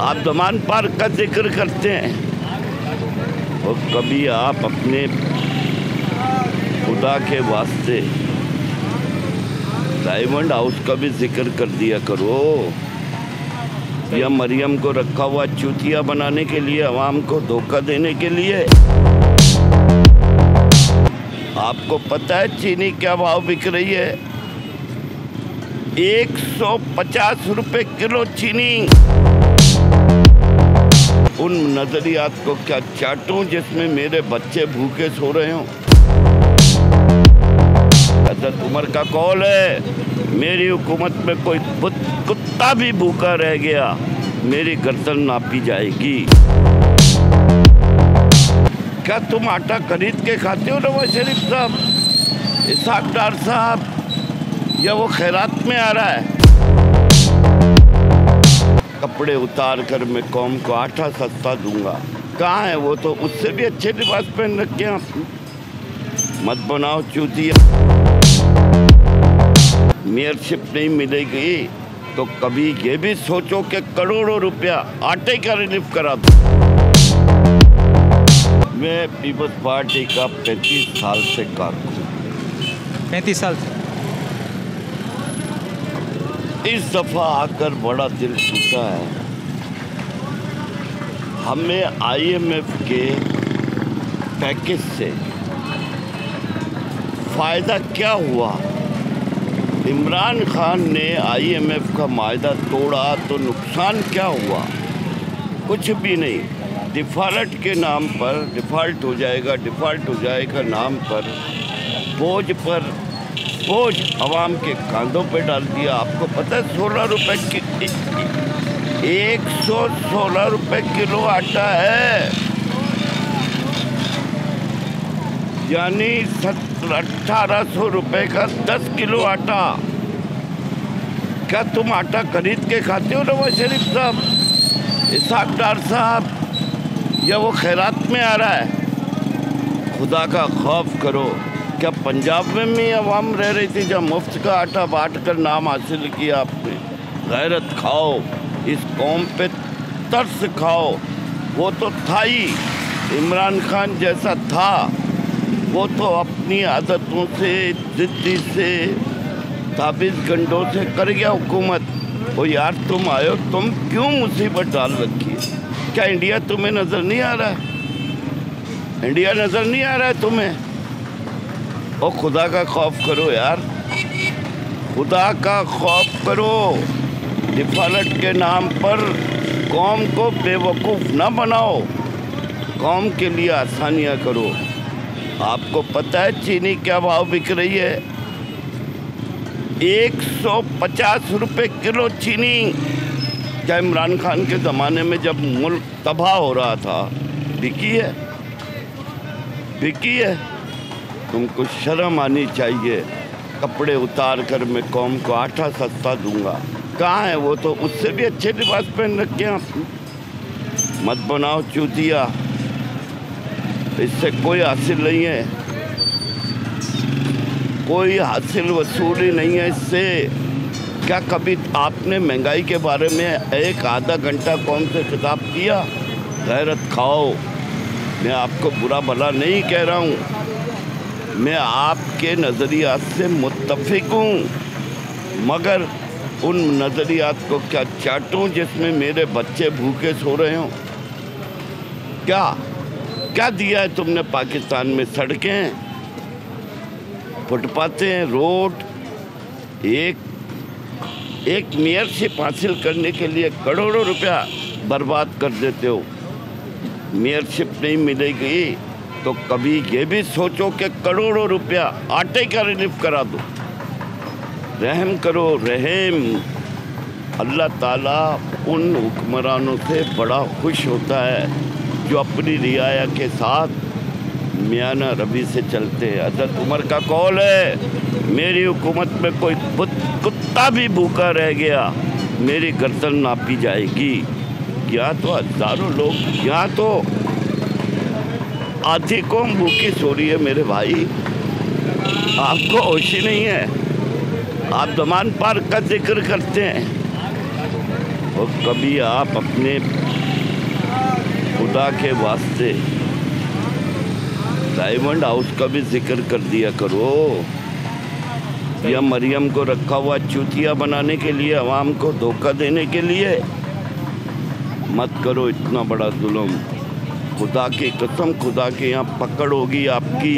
आप दमान पार्क का जिक्र करते हैं और कभी आप अपने खुदा के वास्ते डायमंड हाउस का भी जिक्र कर दिया करो, या मरियम को रखा हुआ चूतिया बनाने के लिए, अवाम को धोखा देने के लिए। आपको पता है चीनी क्या भाव बिक रही है? 150 रुपए किलो चीनी। उन नजरियात को क्या चाटूं जिसमें मेरे बच्चे भूखे सो रहे हों? हज़रत उमर का कौल है, मेरी हुकूमत में कोई कुत्ता भी भूखा रह गया मेरी गर्दन नापी जाएगी। क्या तुम आटा खरीद के खाते हो नवाज शरीफ साहब, इसाक डार साहब, या वो खैरात में आ रहा है? कपड़े उतार कर मैं कौम को आटा सस्ता दूंगा, कहाँ है वो? तो उससे भी अच्छे लिबास पहन रखे हैं आपने। मत बनाओ चूतिया। मेयरशिप नहीं मिलेगी तो कभी ये भी सोचो कि करोड़ों रुपया आटे का रिलीफ करा दो। मैं पीपल्स पार्टी का 35 साल से कारकुन। 35 साल से? इस दफा आकर बड़ा दिल टूटा है। हमें IMF के पैकेज से फायदा क्या हुआ? इमरान खान ने IMF का मायदा तोड़ा तो नुकसान क्या हुआ? कुछ भी नहीं। डिफ़ॉल्ट के नाम पर डिफ़ॉल्ट हो जाएगा नाम पर बोझ आवाम के कांधों पे डाल दिया। आपको पता है 16 रुपए की 116 रुपए किलो आटा है, यानी 1800 रुपए का 10 किलो आटा। क्या तुम आटा खरीद के खाते हो नवाज शरीफ साहब, इसाक डार साहब, या वो खैरात में आ रहा है? खुदा का खौफ करो। क्या पंजाब में भी अवाम रह रही थी जब मुफ्त का आटा बांट कर नाम हासिल किया आपने? गैरत खाओ, इस कौम पे तरस खाओ। वो तो था ही, इमरान खान जैसा था, वो तो अपनी आदतों से, जिद्दी से, ताबिज़ गंडों से कर गया हुकूमत। वो यार तुम आयो, तुम क्यों मुसीबत डाल रखी है? क्या इंडिया तुम्हें नज़र नहीं आ रहा है? इंडिया नज़र नहीं आ रहा है तुम्हें? और खुदा का खौफ करो यार, खुदा का खौफ करो। डिफ़ॉल्ट के नाम पर कौम को बेवकूफ़ ना बनाओ, कौम के लिए आसानियाँ करो। आपको पता है चीनी क्या भाव बिक रही है? 150 रुपए किलो चीनी। क्या इमरान खान के ज़माने में जब मुल्क तबाह हो रहा था बिकी है? तुमको शर्म आनी चाहिए। कपड़े उतार कर मैं कौम को आटा सस्ता दूंगा, कहाँ है वो? तो उससे भी अच्छे लिबास पहन रखे हैं आपने। मत बनाओ चूतिया, इससे कोई हासिल नहीं है, कोई हासिल वसूली नहीं है इससे। क्या कभी आपने महंगाई के बारे में एक आधा घंटा कौन से खिताब किया? गैरत खाओ। मैं आपको बुरा भला नहीं कह रहा हूँ, मैं आपके नज़रियात से मुत्तफिक हूँ, मगर उन नज़रियात को क्या चाटूं जिसमें मेरे बच्चे भूखे सो रहे हों? क्या दिया है तुमने पाकिस्तान में? सड़कें, फुटपाथें, रोड। एक मेयरशिप हासिल करने के लिए करोड़ों रुपया बर्बाद कर देते हो। मेयरशिप नहीं मिलेगी तो कभी ये भी सोचो कि करोड़ों रुपया आटे का रिलीफ करा दो। रहम करो, रहम। अल्लाह ताला उन हुक्मरानों से बड़ा खुश होता है जो अपनी रियाया के साथ मियाना रवि से चलते हैं। हज़रत उमर का कौल है, मेरी हुकूमत में कोई कुत्ता भी भूखा रह गया मेरी गर्दन नापी जाएगी। यहाँ तो हज़ारों लोग, यहाँ तो आधी कौम भूखी सो रही है मेरे भाई। आपको होश ही नहीं है। आप दमान पार्क का जिक्र करते हैं और कभी आप अपने खुदा के वास्ते डायमंड हाउस का भी जिक्र कर दिया करो। या मरियम को रखा हुआ चूतिया बनाने के लिए, अवाम को धोखा देने के लिए मत करो इतना बड़ा जुल्म। खुदा की कसम, खुदा के यहाँ पकड़ होगी आपकी।